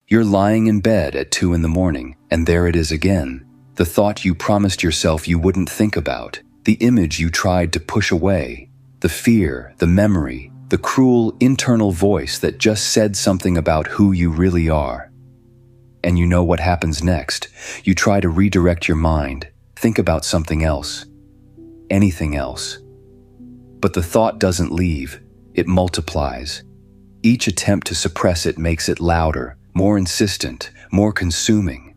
You're lying in bed at 2 in the morning, and there it is again. The thought you promised yourself you wouldn't think about, the image you tried to push away, the fear, the memory, the cruel internal voice that just said something about who you really are. And you know what happens next. You try to redirect your mind, think about something else, anything else. But the thought doesn't leave, it multiplies. Each attempt to suppress it makes it louder, more insistent, more consuming.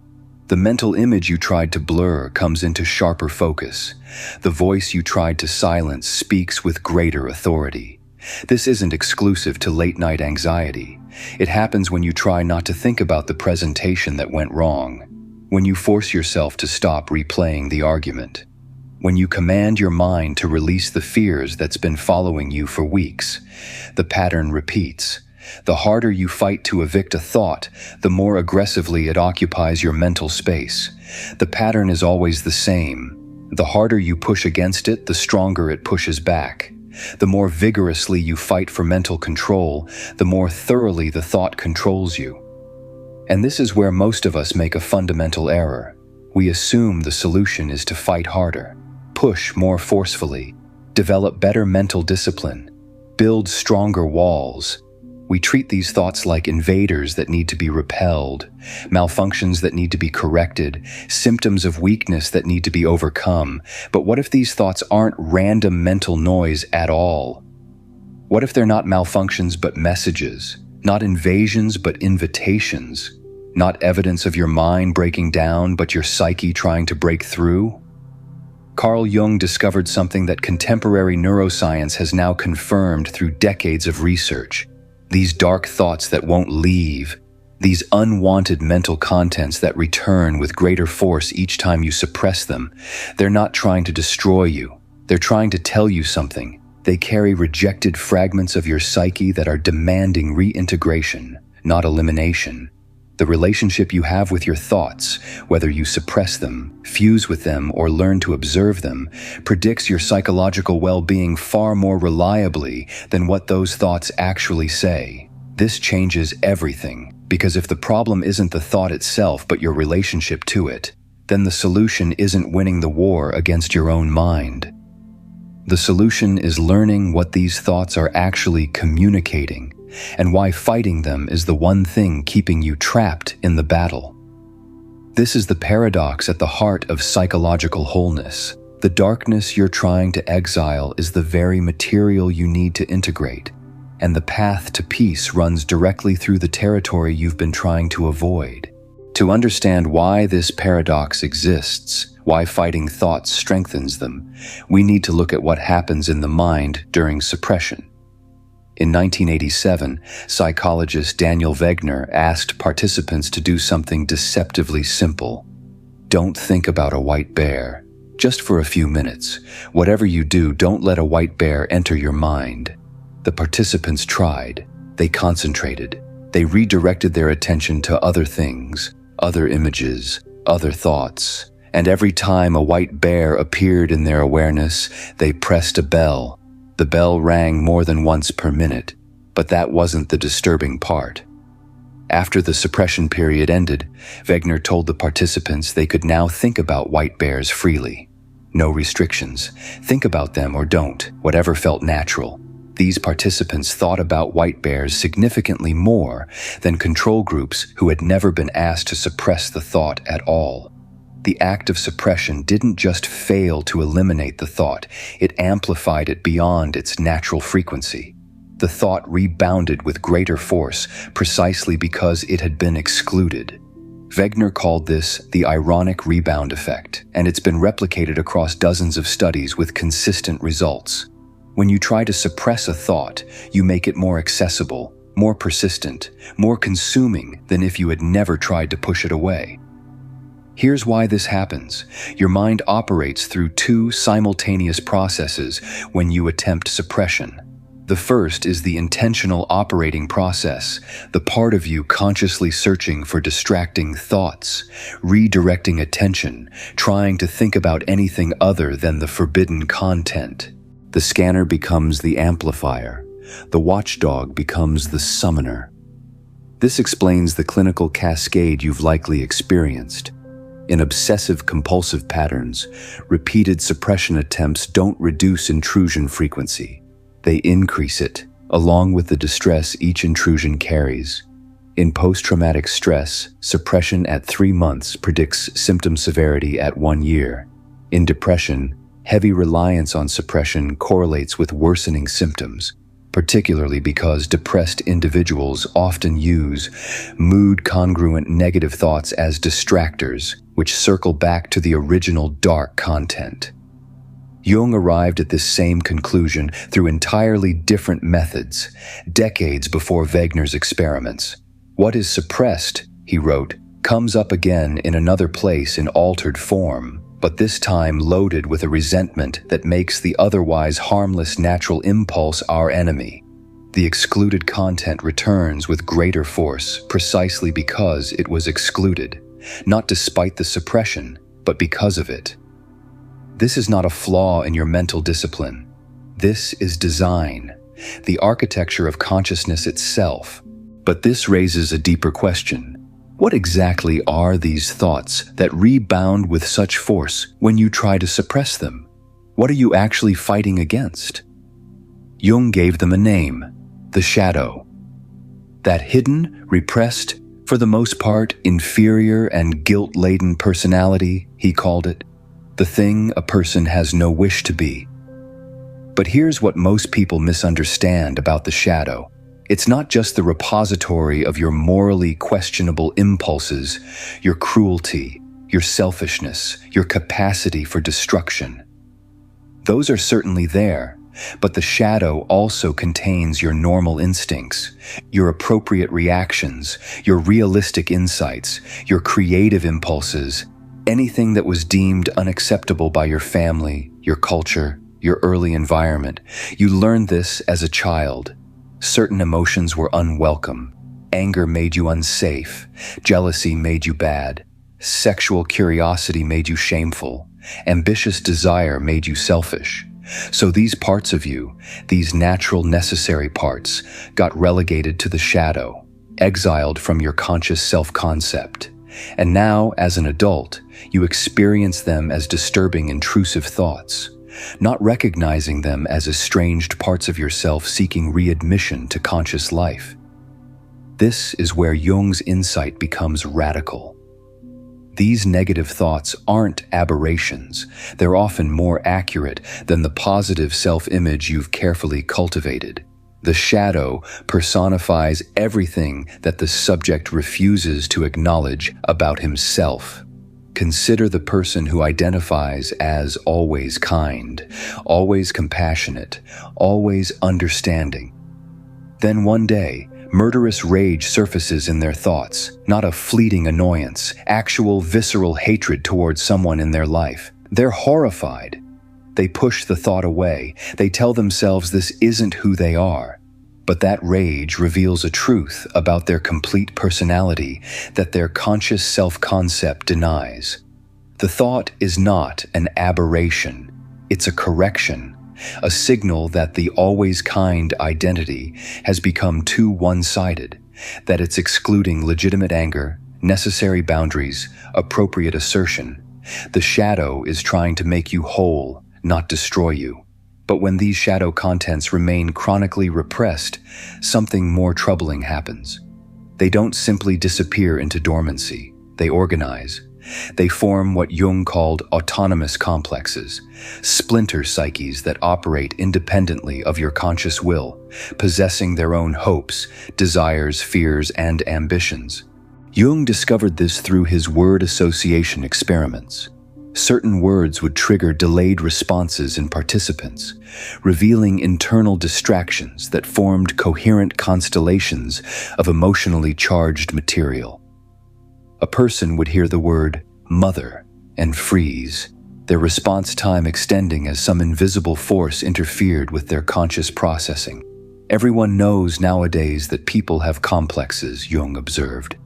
The mental image you tried to blur comes into sharper focus. The voice you tried to silence speaks with greater authority. This isn't exclusive to late-night anxiety. It happens when you try not to think about the presentation that went wrong, when you force yourself to stop replaying the argument, when you command your mind to release the fears that's been following you for weeks. The pattern repeats. The harder you fight to evict a thought, the more aggressively it occupies your mental space. The pattern is always the same. The harder you push against it, the stronger it pushes back. The more vigorously you fight for mental control, the more thoroughly the thought controls you. And this is where most of us make a fundamental error. We assume the solution is to fight harder, push more forcefully, develop better mental discipline, build stronger walls. We treat these thoughts like invaders that need to be repelled, malfunctions that need to be corrected, symptoms of weakness that need to be overcome. But what if these thoughts aren't random mental noise at all? What if they're not malfunctions but messages, not invasions but invitations, not evidence of your mind breaking down but your psyche trying to break through? Carl Jung discovered something that contemporary neuroscience has now confirmed through decades of research. These dark thoughts that won't leave, these unwanted mental contents that return with greater force each time you suppress them, they're not trying to destroy you. They're trying to tell you something. They carry rejected fragments of your psyche that are demanding reintegration, not elimination. The relationship you have with your thoughts, whether you suppress them, fuse with them, or learn to observe them, predicts your psychological well-being far more reliably than what those thoughts actually say. This changes everything, because if the problem isn't the thought itself but your relationship to it, then the solution isn't winning the war against your own mind. The solution is learning what these thoughts are actually communicating, and why fighting them is the one thing keeping you trapped in the battle. This is the paradox at the heart of psychological wholeness. The darkness you're trying to exile is the very material you need to integrate, and the path to peace runs directly through the territory you've been trying to avoid. To understand why this paradox exists, why fighting thoughts strengthens them, we need to look at what happens in the mind during suppression. In 1987, psychologist Daniel Wegner asked participants to do something deceptively simple. Don't think about a white bear. Just for a few minutes. Whatever you do, don't let a white bear enter your mind. The participants tried. They concentrated. They redirected their attention to other things, other images, other thoughts. And every time a white bear appeared in their awareness, they pressed a bell. The bell rang more than once per minute, but that wasn't the disturbing part. After the suppression period ended, Wegner told the participants they could now think about white bears freely. No restrictions. Think about them or don't, whatever felt natural. These participants thought about white bears significantly more than control groups who had never been asked to suppress the thought at all. The act of suppression didn't just fail to eliminate the thought, it amplified it beyond its natural frequency. The thought rebounded with greater force precisely because it had been excluded. Wegner called this the ironic rebound effect, and it's been replicated across dozens of studies with consistent results. When you try to suppress a thought, you make it more accessible, more persistent, more consuming than if you had never tried to push it away. Here's why this happens. Your mind operates through two simultaneous processes when you attempt suppression. The first is the intentional operating process, the part of you consciously searching for distracting thoughts, redirecting attention, trying to think about anything other than the forbidden content. The scanner becomes the amplifier. The watchdog becomes the summoner. This explains the clinical cascade you've likely experienced. In obsessive-compulsive patterns, repeated suppression attempts don't reduce intrusion frequency. They increase it, along with the distress each intrusion carries. In post-traumatic stress, suppression at 3 months predicts symptom severity at 1 year. In depression, heavy reliance on suppression correlates with worsening symptoms, particularly because depressed individuals often use mood-congruent negative thoughts as distractors, which circle back to the original dark content. Jung arrived at this same conclusion through entirely different methods, decades before Wegener's experiments. What is suppressed, he wrote, comes up again in another place in altered form, but this time loaded with a resentment that makes the otherwise harmless natural impulse our enemy. The excluded content returns with greater force precisely because it was excluded, not despite the suppression, but because of it. This is not a flaw in your mental discipline. This is design, the architecture of consciousness itself. But this raises a deeper question. What exactly are these thoughts that rebound with such force when you try to suppress them? What are you actually fighting against? Jung gave them a name, the shadow. That hidden, repressed, for the most part inferior and guilt-laden personality, he called it, the thing a person has no wish to be. But here's what most people misunderstand about the shadow. It's not just the repository of your morally questionable impulses, your cruelty, your selfishness, your capacity for destruction. Those are certainly there, but the shadow also contains your normal instincts, your appropriate reactions, your realistic insights, your creative impulses, anything that was deemed unacceptable by your family, your culture, your early environment. You learned this as a child. Certain emotions were unwelcome. Anger made you unsafe. Jealousy made you bad. Sexual curiosity made you shameful. Ambitious desire made you selfish. So these parts of you, these natural necessary parts, got relegated to the shadow, exiled from your conscious self-concept. And now, as an adult, you experience them as disturbing, intrusive thoughts, not recognizing them as estranged parts of yourself seeking readmission to conscious life. This is where Jung's insight becomes radical. These negative thoughts aren't aberrations. They're often more accurate than the positive self-image you've carefully cultivated. The shadow personifies everything that the subject refuses to acknowledge about himself. Consider the person who identifies as always kind, always compassionate, always understanding. Then one day, murderous rage surfaces in their thoughts, not a fleeting annoyance, actual visceral hatred towards someone in their life. They're horrified. They push the thought away. They tell themselves this isn't who they are. But that rage reveals a truth about their complete personality that their conscious self-concept denies. The thought is not an aberration. It's a correction, a signal that the always kind identity has become too one-sided, that it's excluding legitimate anger, necessary boundaries, appropriate assertion. The shadow is trying to make you whole, not destroy you. But when these shadow contents remain chronically repressed, something more troubling happens. They don't simply disappear into dormancy. They organize. They form what Jung called autonomous complexes, splinter psyches that operate independently of your conscious will, possessing their own hopes, desires, fears, and ambitions. Jung discovered this through his word association experiments. Certain words would trigger delayed responses in participants, revealing internal distractions that formed coherent constellations of emotionally charged material. A person would hear the word mother and freeze, their response time extending as some invisible force interfered with their conscious processing. Everyone knows nowadays that people have complexes, Jung observed.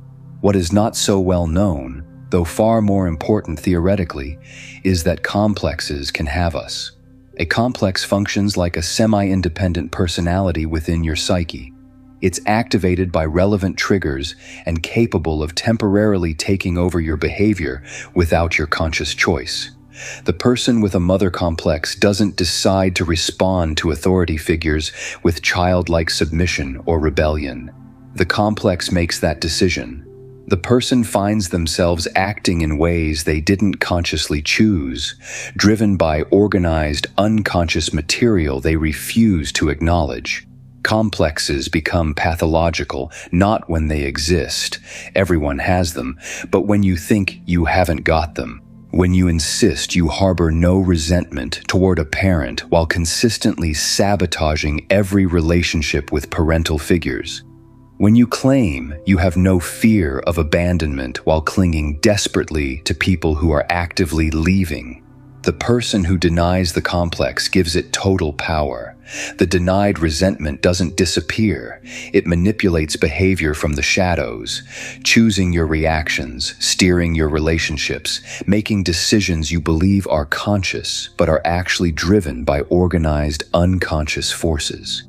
What is not so well known, though far more important theoretically, is that complexes can have us. A complex functions like a semi-independent personality within your psyche. It's activated by relevant triggers and capable of temporarily taking over your behavior without your conscious choice. The person with a mother complex doesn't decide to respond to authority figures with childlike submission or rebellion. The complex makes that decision. The person finds themselves acting in ways they didn't consciously choose, driven by organized, unconscious material they refuse to acknowledge. Complexes become pathological, not when they exist, everyone has them, but when you think you haven't got them. When you insist you harbor no resentment toward a parent while consistently sabotaging every relationship with parental figures. When you claim you have no fear of abandonment while clinging desperately to people who are actively leaving. The person who denies the complex gives it total power. The denied resentment doesn't disappear. It manipulates behavior from the shadows, choosing your reactions, steering your relationships, making decisions you believe are conscious but are actually driven by organized, unconscious forces.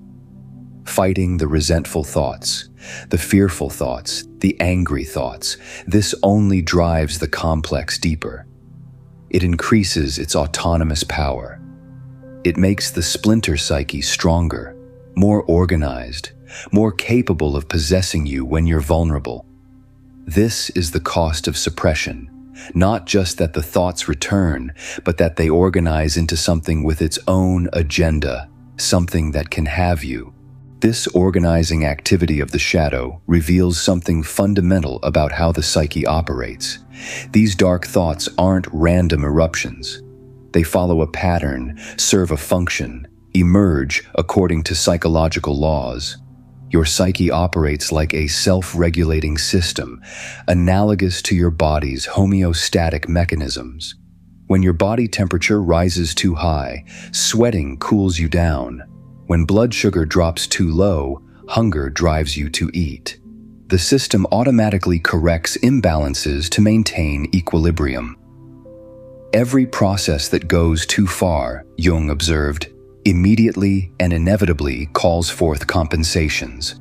Fighting the resentful thoughts, the fearful thoughts, the angry thoughts, this only drives the complex deeper. It increases its autonomous power. It makes the splinter psyche stronger, more organized, more capable of possessing you when you're vulnerable. This is the cost of suppression, not just that the thoughts return, but that they organize into something with its own agenda, something that can have you. This organizing activity of the shadow reveals something fundamental about how the psyche operates. These dark thoughts aren't random eruptions. They follow a pattern, serve a function, emerge according to psychological laws. Your psyche operates like a self-regulating system, analogous to your body's homeostatic mechanisms. When your body temperature rises too high, sweating cools you down. When blood sugar drops too low, hunger drives you to eat. The system automatically corrects imbalances to maintain equilibrium. Every process that goes too far, Jung observed, immediately and inevitably calls forth compensations.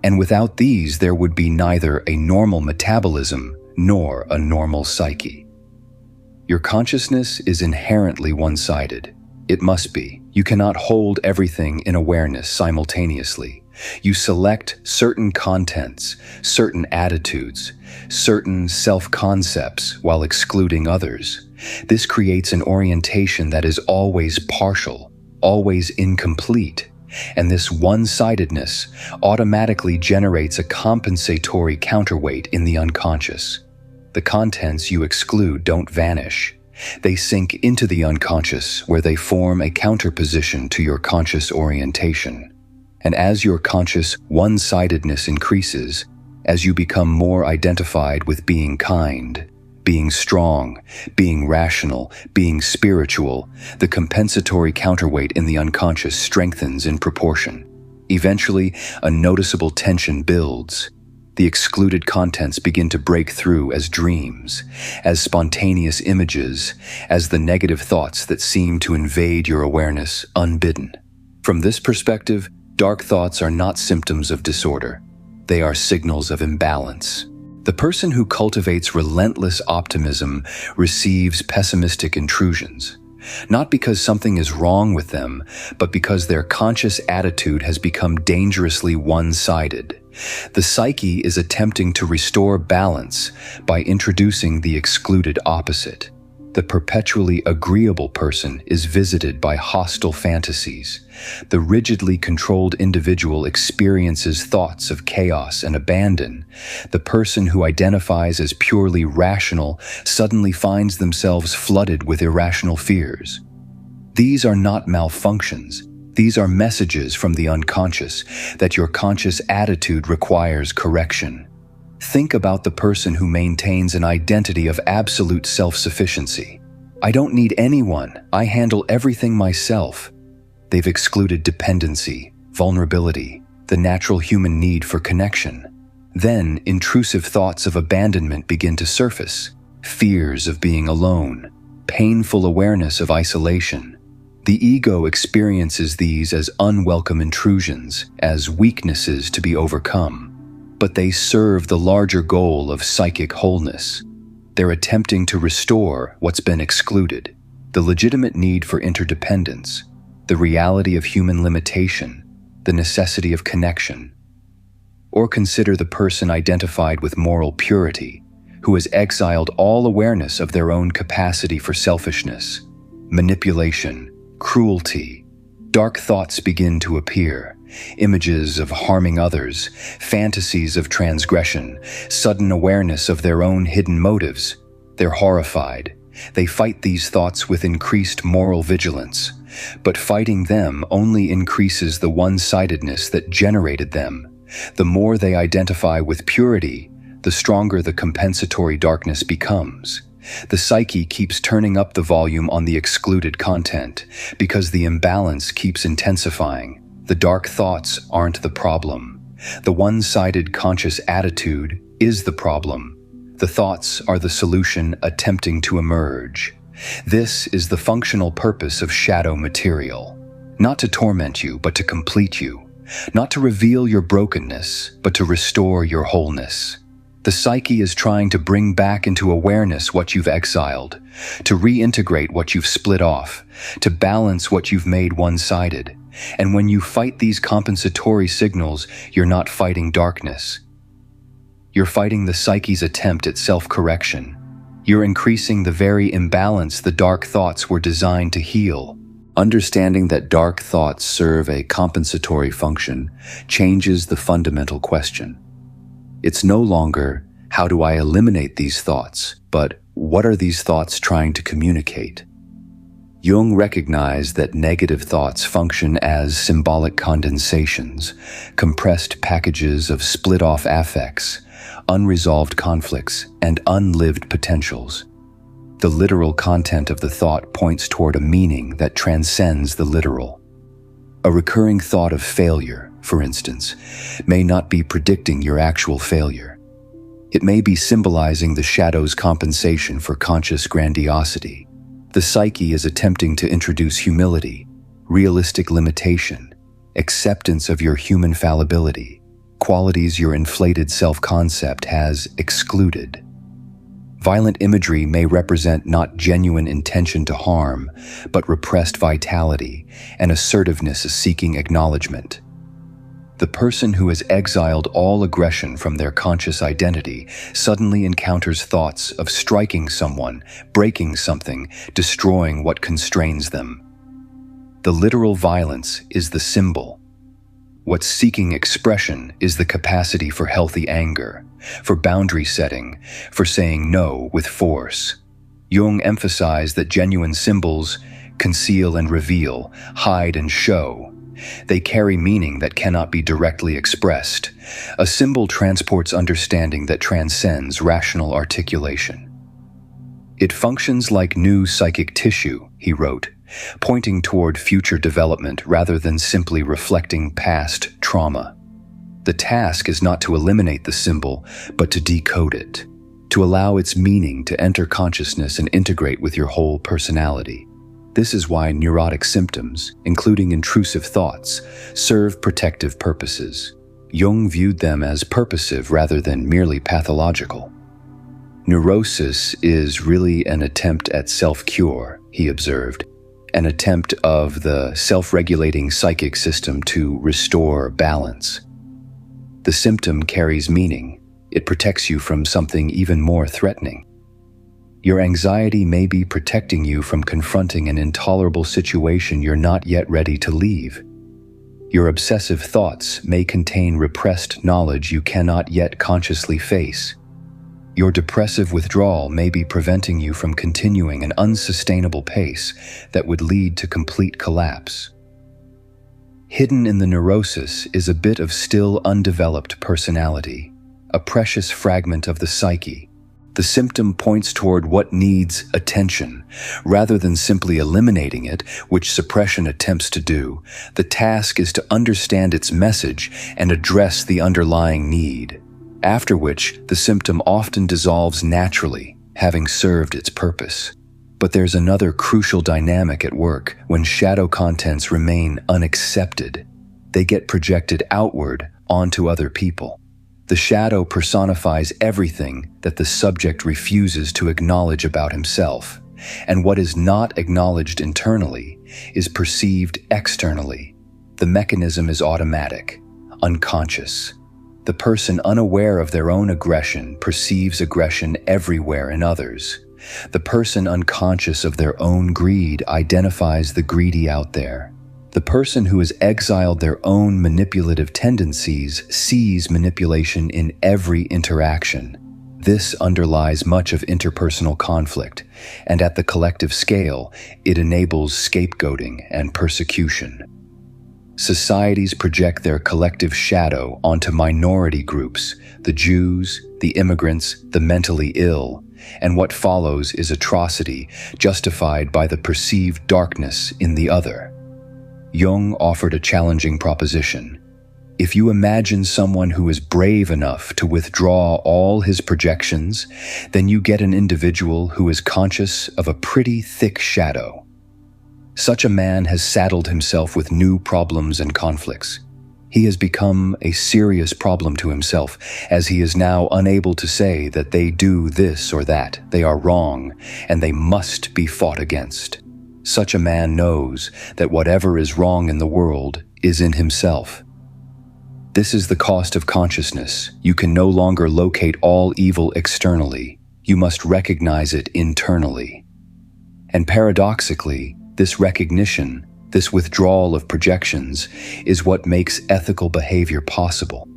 And without these, there would be neither a normal metabolism nor a normal psyche. Your consciousness is inherently one-sided. It must be. You cannot hold everything in awareness simultaneously. You select certain contents, certain attitudes, certain self-concepts while excluding others. This creates an orientation that is always partial, always incomplete, and this one-sidedness automatically generates a compensatory counterweight in the unconscious. The contents you exclude don't vanish. They sink into the unconscious, where they form a counterposition to your conscious orientation. And as your conscious one-sidedness increases, as you become more identified with being kind, being strong, being rational, being spiritual, the compensatory counterweight in the unconscious strengthens in proportion. Eventually, a noticeable tension builds. The excluded contents begin to break through as dreams, as spontaneous images, as the negative thoughts that seem to invade your awareness unbidden. From this perspective, dark thoughts are not symptoms of disorder. They are signals of imbalance. The person who cultivates relentless optimism receives pessimistic intrusions, not because something is wrong with them, but because their conscious attitude has become dangerously one-sided. The psyche is attempting to restore balance by introducing the excluded opposite. The perpetually agreeable person is visited by hostile fantasies. The rigidly controlled individual experiences thoughts of chaos and abandon. The person who identifies as purely rational suddenly finds themselves flooded with irrational fears. These are not malfunctions. These are messages from the unconscious that your conscious attitude requires correction. Think about the person who maintains an identity of absolute self-sufficiency. I don't need anyone. I handle everything myself. They've excluded dependency, vulnerability, the natural human need for connection. Then, intrusive thoughts of abandonment begin to surface. Fears of being alone, painful awareness of isolation. The ego experiences these as unwelcome intrusions, as weaknesses to be overcome, but they serve the larger goal of psychic wholeness. They're attempting to restore what's been excluded, the legitimate need for interdependence, the reality of human limitation, the necessity of connection. Or consider the person identified with moral purity, who has exiled all awareness of their own capacity for selfishness, manipulation, cruelty. Dark thoughts begin to appear, images of harming others, fantasies of transgression, sudden awareness of their own hidden motives. They're horrified. They fight these thoughts with increased moral vigilance, but fighting them only increases the one-sidedness that generated them. The more they identify with purity, the stronger the compensatory darkness becomes. The psyche keeps turning up the volume on the excluded content because the imbalance keeps intensifying. The dark thoughts aren't the problem. The one-sided conscious attitude is the problem. The thoughts are the solution attempting to emerge. This is the functional purpose of shadow material. Not to torment you, but to complete you. Not to reveal your brokenness, but to restore your wholeness. The psyche is trying to bring back into awareness what you've exiled, to reintegrate what you've split off, to balance what you've made one-sided. And when you fight these compensatory signals, you're not fighting darkness. You're fighting the psyche's attempt at self-correction. You're increasing the very imbalance the dark thoughts were designed to heal. Understanding that dark thoughts serve a compensatory function changes the fundamental question. It's no longer, how do I eliminate these thoughts, but what are these thoughts trying to communicate? Jung recognized that negative thoughts function as symbolic condensations, compressed packages of split-off affects, unresolved conflicts, and unlived potentials. The literal content of the thought points toward a meaning that transcends the literal. A recurring thought of failure, for instance, may not be predicting your actual failure. It may be symbolizing the shadow's compensation for conscious grandiosity. The psyche is attempting to introduce humility, realistic limitation, acceptance of your human fallibility, qualities your inflated self-concept has excluded. Violent imagery may represent not genuine intention to harm, but repressed vitality and assertiveness seeking acknowledgement. The person who has exiled all aggression from their conscious identity suddenly encounters thoughts of striking someone, breaking something, destroying what constrains them. The literal violence is the symbol. What's seeking expression is the capacity for healthy anger, for boundary setting, for saying no with force. Jung emphasized that genuine symbols conceal and reveal, hide and show. They carry meaning that cannot be directly expressed. A symbol transports understanding that transcends rational articulation. It functions like new psychic tissue, he wrote, pointing toward future development rather than simply reflecting past trauma. The task is not to eliminate the symbol, but to decode it, to allow its meaning to enter consciousness and integrate with your whole personality. This is why neurotic symptoms, including intrusive thoughts, serve protective purposes. Jung viewed them as purposive rather than merely pathological. Neurosis is really an attempt at self-cure, he observed, an attempt of the self-regulating psychic system to restore balance. The symptom carries meaning. It protects you from something even more threatening. Your anxiety may be protecting you from confronting an intolerable situation you're not yet ready to leave. Your obsessive thoughts may contain repressed knowledge you cannot yet consciously face. Your depressive withdrawal may be preventing you from continuing an unsustainable pace that would lead to complete collapse. Hidden in the neurosis is a bit of still undeveloped personality, a precious fragment of the psyche. The symptom points toward what needs attention. Rather than simply eliminating it, which suppression attempts to do, the task is to understand its message and address the underlying need, after which the symptom often dissolves naturally, having served its purpose. But there's another crucial dynamic at work when shadow contents remain unaccepted. They get projected outward onto other people. The shadow personifies everything that the subject refuses to acknowledge about himself, and what is not acknowledged internally is perceived externally. The mechanism is automatic, unconscious. The person unaware of their own aggression perceives aggression everywhere in others. The person unconscious of their own greed identifies the greedy out there. The person who has exiled their own manipulative tendencies sees manipulation in every interaction. This underlies much of interpersonal conflict, and at the collective scale, it enables scapegoating and persecution. Societies project their collective shadow onto minority groups, the Jews, the immigrants, the mentally ill, and what follows is atrocity justified by the perceived darkness in the other. Jung offered a challenging proposition. If you imagine someone who is brave enough to withdraw all his projections, then you get an individual who is conscious of a pretty thick shadow. Such a man has saddled himself with new problems and conflicts. He has become a serious problem to himself, as he is now unable to say that they do this or that, they are wrong, and they must be fought against. Such a man knows that whatever is wrong in the world is in himself. This is the cost of consciousness. You can no longer locate all evil externally. You must recognize it internally. And paradoxically, this recognition, this withdrawal of projections, is what makes ethical behavior possible.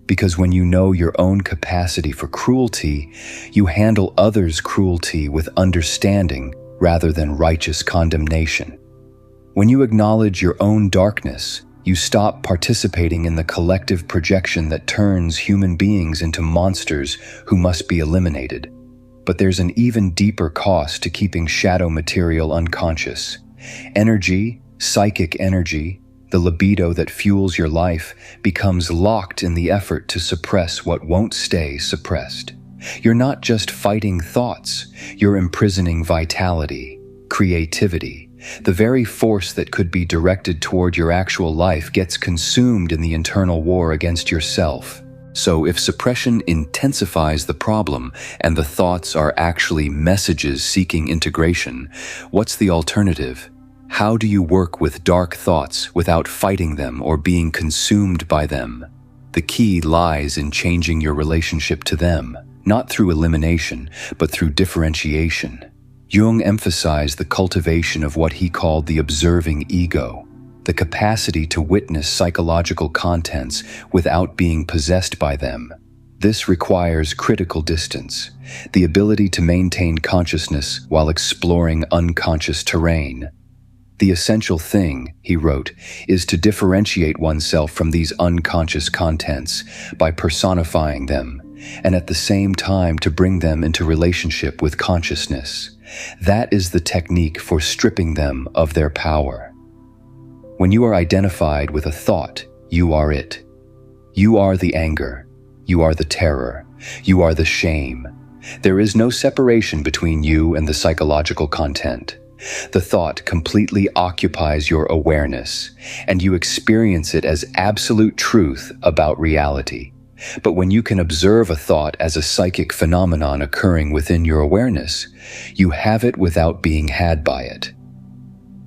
Because when you know your own capacity for cruelty, you handle others' cruelty with understanding rather than righteous condemnation. When you acknowledge your own darkness, you stop participating in the collective projection that turns human beings into monsters who must be eliminated. But there's an even deeper cost to keeping shadow material unconscious. Energy, psychic energy, the libido that fuels your life, becomes locked in the effort to suppress what won't stay suppressed. You're not just fighting thoughts, you're imprisoning vitality, creativity. The very force that could be directed toward your actual life gets consumed in the internal war against yourself. So if suppression intensifies the problem and the thoughts are actually messages seeking integration, what's the alternative? How do you work with dark thoughts without fighting them or being consumed by them? The key lies in changing your relationship to them, not through elimination, but through differentiation. Jung emphasized the cultivation of what he called the observing ego, the capacity to witness psychological contents without being possessed by them. This requires critical distance, the ability to maintain consciousness while exploring unconscious terrain. The essential thing, he wrote, is to differentiate oneself from these unconscious contents by personifying them, and at the same time to bring them into relationship with consciousness. That is the technique for stripping them of their power. When you are identified with a thought, you are it. You are the anger. You are the terror. You are the shame. There is no separation between you and the psychological content. The thought completely occupies your awareness, and you experience it as absolute truth about reality. But when you can observe a thought as a psychic phenomenon occurring within your awareness, you have it without being had by it.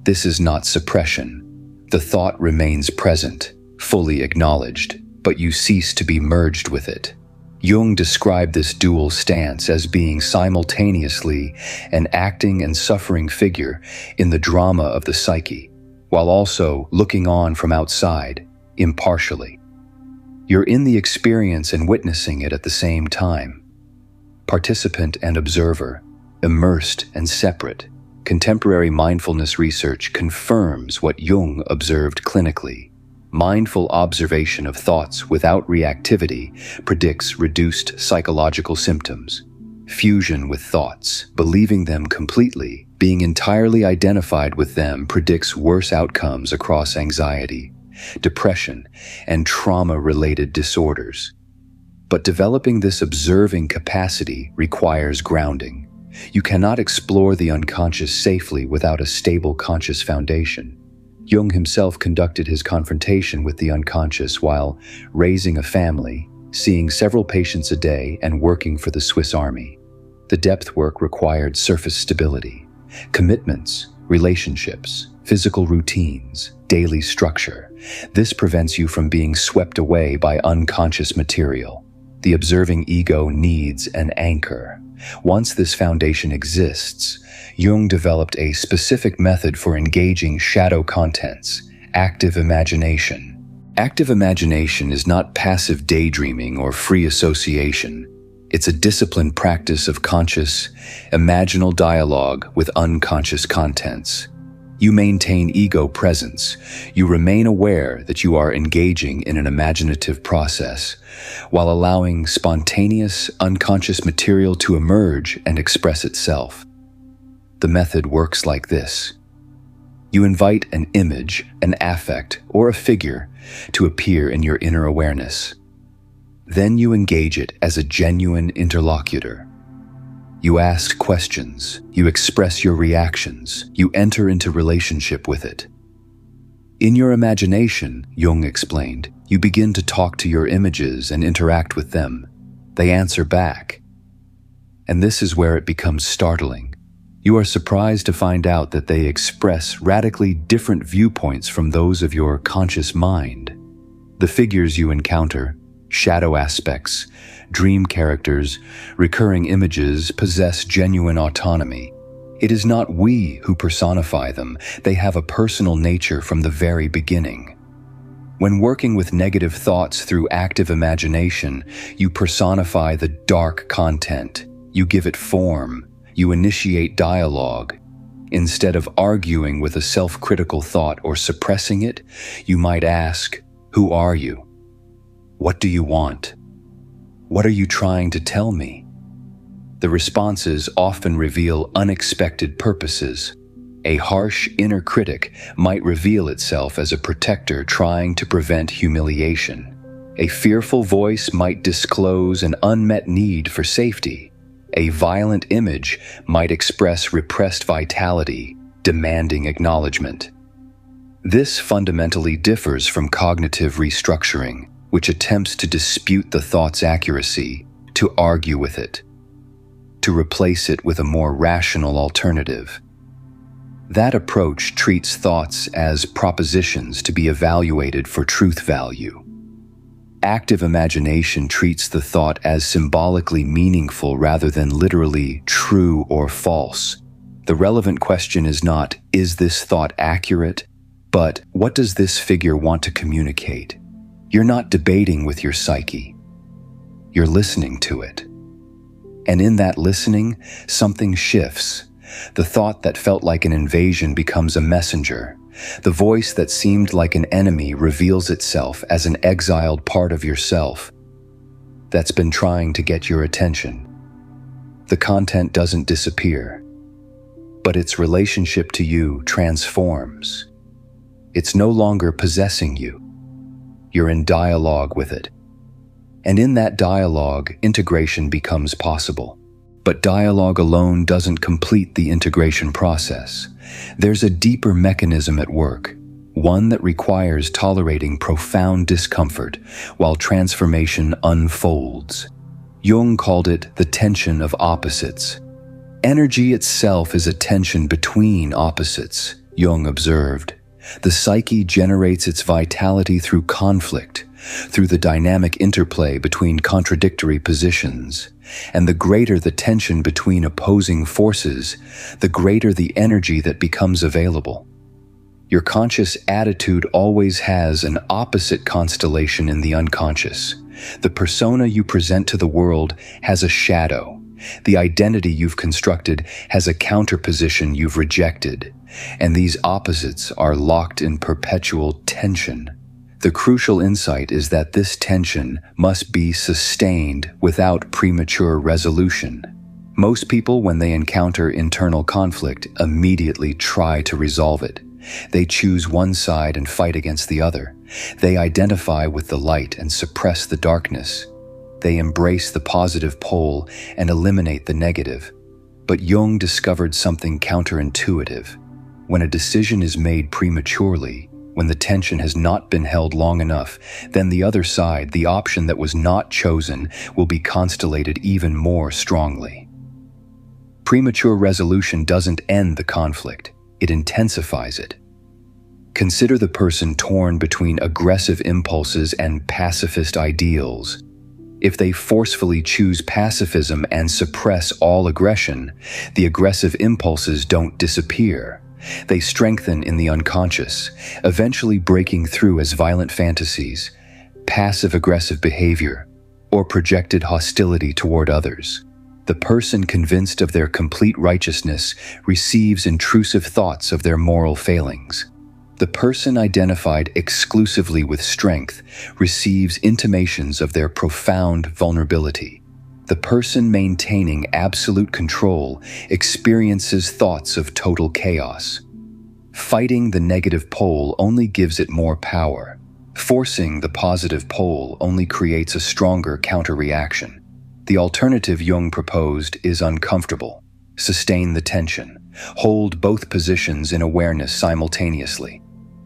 This is not suppression. The thought remains present, fully acknowledged, but you cease to be merged with it. Jung described this dual stance as being simultaneously an acting and suffering figure in the drama of the psyche, while also looking on from outside, impartially. You're in the experience and witnessing it at the same time. Participant and observer, immersed and separate. Contemporary mindfulness research confirms what Jung observed clinically. Mindful observation of thoughts without reactivity predicts reduced psychological symptoms. Fusion with thoughts, believing them completely, being entirely identified with them predicts worse outcomes across anxiety, depression, and trauma-related disorders. But developing this observing capacity requires grounding. You cannot explore the unconscious safely without a stable conscious foundation. Jung himself conducted his confrontation with the unconscious while raising a family, seeing several patients a day, and working for the Swiss Army. The depth work required surface stability, commitments, relationships, physical routines, daily structure. This prevents you from being swept away by unconscious material. The observing ego needs an anchor. Once this foundation exists, Jung developed a specific method for engaging shadow contents: active imagination. Active imagination is not passive daydreaming or free association. It's a disciplined practice of conscious, imaginal dialogue with unconscious contents. You maintain ego presence. You remain aware that you are engaging in an imaginative process, while allowing spontaneous, unconscious material to emerge and express itself. The method works like this. You invite an image, an affect, or a figure to appear in your inner awareness. Then you engage it as a genuine interlocutor. You ask questions, you express your reactions, you enter into relationship with it. In your imagination, Jung explained, you begin to talk to your images and interact with them. They answer back. And this is where it becomes startling. You are surprised to find out that they express radically different viewpoints from those of your conscious mind. The figures you encounter, shadow aspects, dream characters, recurring images, possess genuine autonomy. It is not we who personify them. They have a personal nature from the very beginning. When working with negative thoughts through active imagination, you personify the dark content. You give it form. You initiate dialogue. Instead of arguing with a self-critical thought or suppressing it, you might ask, "Who are you? What do you want? What are you trying to tell me?" The responses often reveal unexpected purposes. A harsh inner critic might reveal itself as a protector trying to prevent humiliation. A fearful voice might disclose an unmet need for safety. A violent image might express repressed vitality, demanding acknowledgement. This fundamentally differs from cognitive restructuring, which attempts to dispute the thought's accuracy, to argue with it, to replace it with a more rational alternative. That approach treats thoughts as propositions to be evaluated for truth value. Active imagination treats the thought as symbolically meaningful rather than literally true or false. The relevant question is not, is this thought accurate? But what does this figure want to communicate? You're not debating with your psyche. You're listening to it. And in that listening, something shifts. The thought that felt like an invasion becomes a messenger. The voice that seemed like an enemy reveals itself as an exiled part of yourself that's been trying to get your attention. The content doesn't disappear, but its relationship to you transforms. It's no longer possessing you. You're in dialogue with it. And in that dialogue, integration becomes possible. But dialogue alone doesn't complete the integration process. There's a deeper mechanism at work, one that requires tolerating profound discomfort while transformation unfolds. Jung called it the tension of opposites. Energy itself is a tension between opposites, Jung observed. The psyche generates its vitality through conflict, through the dynamic interplay between contradictory positions. And the greater the tension between opposing forces, the greater the energy that becomes available. Your conscious attitude always has an opposite constellation in the unconscious. The persona you present to the world has a shadow. The identity you've constructed has a counterposition you've rejected. And these opposites are locked in perpetual tension. The crucial insight is that this tension must be sustained without premature resolution. Most people, when they encounter internal conflict, immediately try to resolve it. They choose one side and fight against the other. They identify with the light and suppress the darkness. They embrace the positive pole and eliminate the negative. But Jung discovered something counterintuitive. When a decision is made prematurely, when the tension has not been held long enough, then the other side, the option that was not chosen, will be constellated even more strongly. Premature resolution doesn't end the conflict, it intensifies it. Consider the person torn between aggressive impulses and pacifist ideals. If they forcefully choose pacifism and suppress all aggression, the aggressive impulses don't disappear. They strengthen in the unconscious, eventually breaking through as violent fantasies, passive-aggressive behavior, or projected hostility toward others. The person convinced of their complete righteousness receives intrusive thoughts of their moral failings. The person identified exclusively with strength receives intimations of their profound vulnerability. The person maintaining absolute control experiences thoughts of total chaos. Fighting the negative pole only gives it more power. Forcing the positive pole only creates a stronger counter-reaction. The alternative Jung proposed is uncomfortable. Sustain the tension. Hold both positions in awareness simultaneously.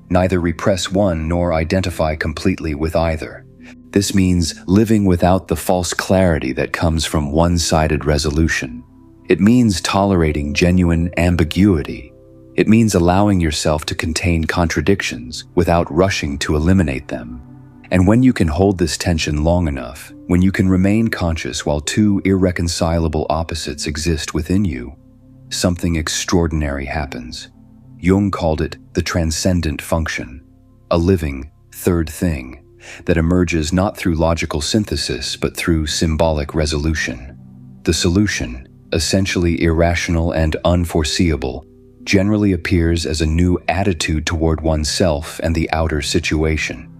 Neither repress one nor identify completely with either. This means living without the false clarity that comes from one-sided resolution. It means tolerating genuine ambiguity. It means allowing yourself to contain contradictions without rushing to eliminate them. And when you can hold this tension long enough, when you can remain conscious while two irreconcilable opposites exist within you, something extraordinary happens. Jung called it the transcendent function, a living third thing that emerges not through logical synthesis but through symbolic resolution. The solution, essentially irrational and unforeseeable, generally appears as a new attitude toward oneself and the outer situation.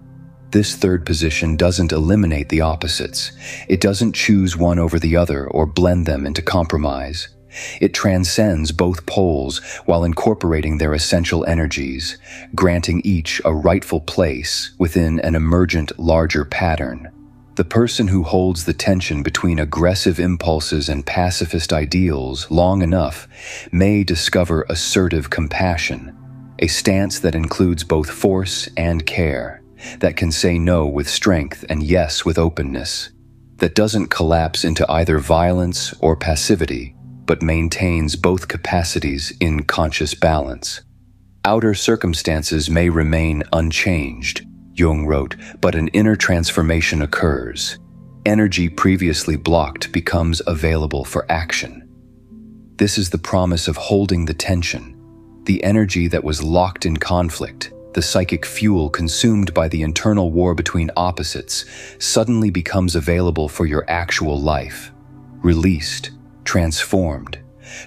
This third position doesn't eliminate the opposites. It doesn't choose one over the other or blend them into compromise. It transcends both poles while incorporating their essential energies, granting each a rightful place within an emergent larger pattern. The person who holds the tension between aggressive impulses and pacifist ideals long enough may discover assertive compassion, a stance that includes both force and care, that can say no with strength and yes with openness, that doesn't collapse into either violence or passivity, but maintains both capacities in conscious balance. Outer circumstances may remain unchanged, Jung wrote, but an inner transformation occurs. Energy previously blocked becomes available for action. This is the promise of holding the tension. The energy that was locked in conflict, the psychic fuel consumed by the internal war between opposites, suddenly becomes available for your actual life. Released, transformed,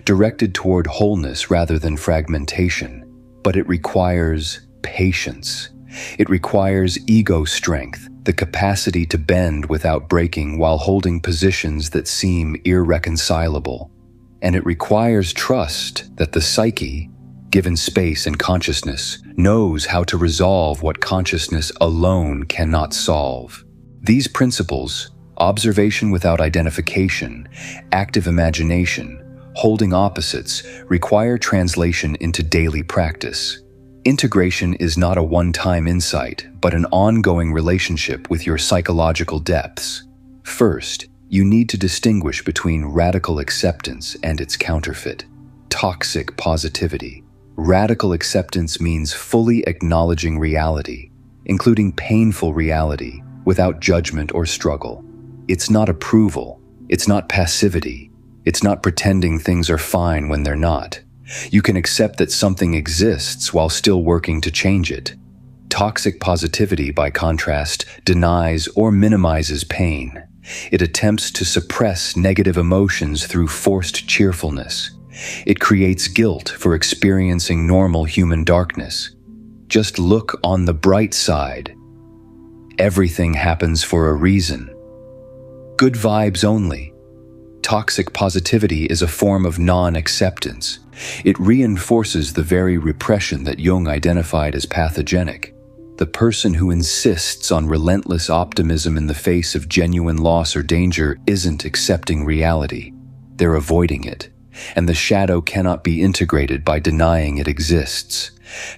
directed toward wholeness rather than fragmentation. But it requires patience. It requires ego strength, the capacity to bend without breaking while holding positions that seem irreconcilable. And it requires trust that the psyche, given space and consciousness, knows how to resolve what consciousness alone cannot solve. These principles, observation without identification, active imagination, holding opposites, require translation into daily practice. Integration is not a one-time insight, but an ongoing relationship with your psychological depths. First, you need to distinguish between radical acceptance and its counterfeit, toxic positivity. Radical acceptance means fully acknowledging reality, including painful reality, without judgment or struggle. It's not approval. It's not passivity. It's not pretending things are fine when they're not. You can accept that something exists while still working to change it. Toxic positivity, by contrast, denies or minimizes pain. It attempts to suppress negative emotions through forced cheerfulness. It creates guilt for experiencing normal human darkness. Just look on the bright side. Everything happens for a reason. Good vibes only. Toxic positivity is a form of non-acceptance. It reinforces the very repression that Jung identified as pathogenic. The person who insists on relentless optimism in the face of genuine loss or danger isn't accepting reality. They're avoiding it. and the shadow cannot be integrated by denying it exists.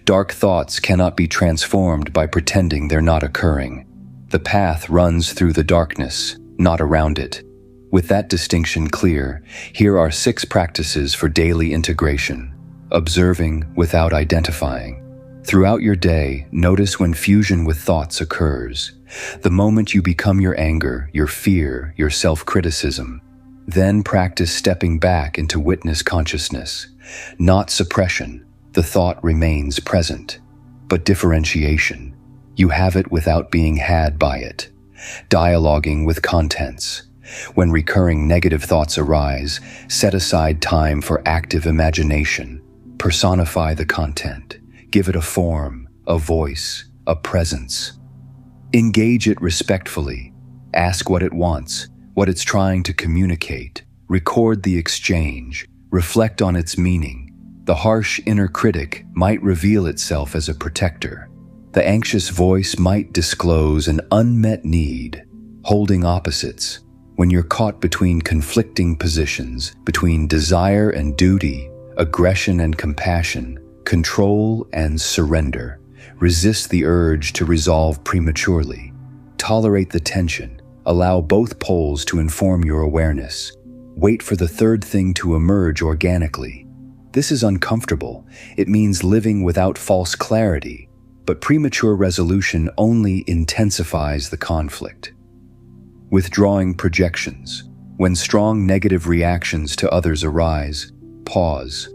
Dark thoughts cannot be transformed by pretending they're not occurring. The path runs through the darkness, not around it. With that distinction clear, here are 6 practices for daily integration. Observing without identifying. Throughout your day, notice when fusion with thoughts occurs. The moment you become your anger, your fear, your self-criticism. Then practice stepping back into witness consciousness. Not suppression, the thought remains present. But differentiation. You have it without being had by it. Dialoguing with contents. When recurring negative thoughts arise, set aside time for active imagination. Personify the content. Give it a form, a voice, a presence. Engage it respectfully. Ask what it wants, what it's trying to communicate. Record the exchange. Reflect on its meaning. The harsh inner critic might reveal itself as a protector. The anxious voice might disclose an unmet need. Holding opposites. When you're caught between conflicting positions, between desire and duty, aggression and compassion, control and surrender, resist the urge to resolve prematurely. Tolerate the tension. Allow both poles to inform your awareness. Wait for the third thing to emerge organically. This is uncomfortable. It means living without false clarity, but premature resolution only intensifies the conflict. Withdrawing projections. When strong negative reactions to others arise, pause.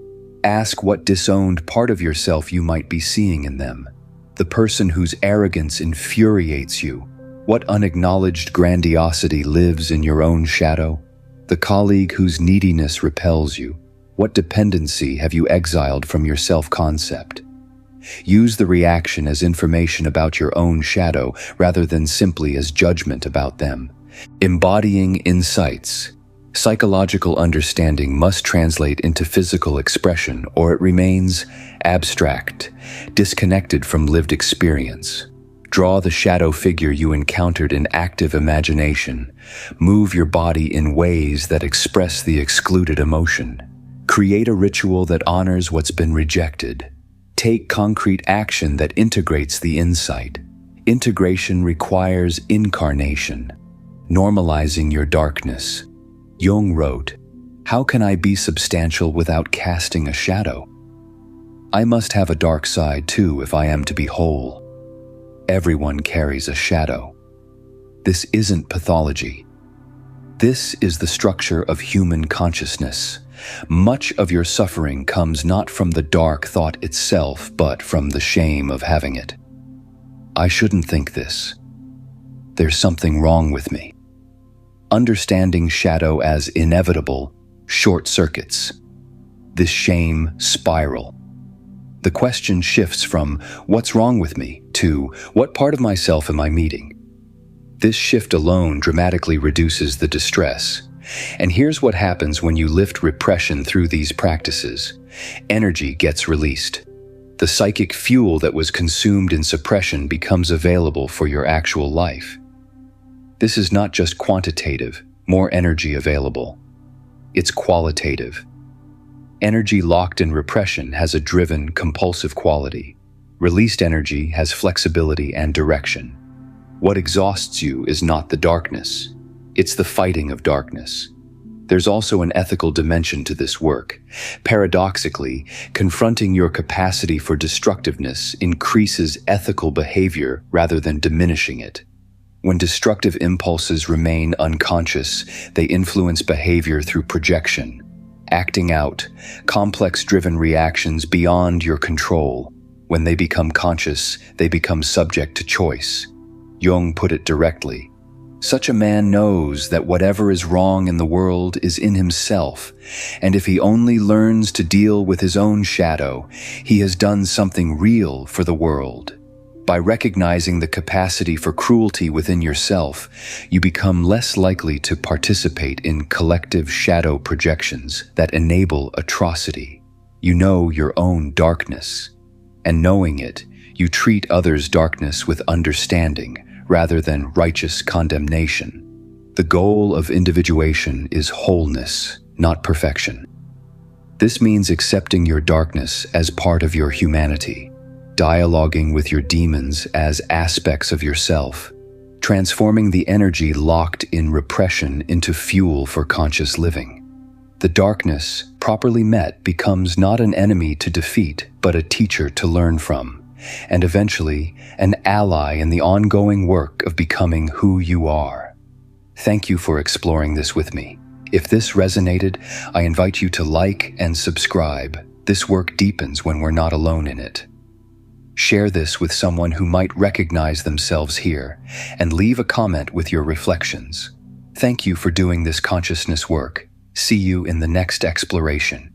Ask what disowned part of yourself you might be seeing in them. The person whose arrogance infuriates you. What unacknowledged grandiosity lives in your own shadow? The colleague whose neediness repels you. What dependency have you exiled from your self-concept? Use the reaction as information about your own shadow rather than simply as judgment about them. Embodying insights. Psychological understanding must translate into physical expression, or it remains abstract, disconnected from lived experience. Draw the shadow figure you encountered in active imagination. Move your body in ways that express the excluded emotion. Create a ritual that honors what's been rejected. Take concrete action that integrates the insight. Integration requires incarnation. Normalizing your darkness. Jung wrote, "How can I be substantial without casting a shadow? I must have a dark side too if I am to be whole." Everyone carries a shadow. This isn't pathology. This is the structure of human consciousness. Much of your suffering comes not from the dark thought itself, but from the shame of having it. I shouldn't think this. There's something wrong with me. Understanding shadow as inevitable short circuits this shame spiral. The question shifts from "what's wrong with me?" to "what part of myself am I meeting?" This shift alone dramatically reduces the distress. And here's what happens when you lift repression through these practices. Energy gets released. The psychic fuel that was consumed in suppression becomes available for your actual life. This is not just quantitative, more energy available. It's qualitative. Energy locked in repression has a driven, compulsive quality. Released energy has flexibility and direction. What exhausts you is not the darkness. It's the fighting of darkness. There's also an ethical dimension to this work. Paradoxically, confronting your capacity for destructiveness increases ethical behavior rather than diminishing it. When destructive impulses remain unconscious, they influence behavior through projection, acting out, complex-driven reactions beyond your control. When they become conscious, they become subject to choice. Jung put it directly. Such a man knows that whatever is wrong in the world is in himself, and if he only learns to deal with his own shadow, he has done something real for the world. By recognizing the capacity for cruelty within yourself, you become less likely to participate in collective shadow projections that enable atrocity. You know your own darkness, and knowing it, you treat others' darkness with understanding rather than righteous condemnation. The goal of individuation is wholeness, not perfection. This means accepting your darkness as part of your humanity, dialoguing with your demons as aspects of yourself, transforming the energy locked in repression into fuel for conscious living. The darkness, properly met, becomes not an enemy to defeat, but a teacher to learn from, and eventually an ally in the ongoing work of becoming who you are. Thank you for exploring this with me. If this resonated, I invite you to like and subscribe. This work deepens when we're not alone in it. Share this with someone who might recognize themselves here, and leave a comment with your reflections. Thank you for doing this consciousness work. See you in the next exploration.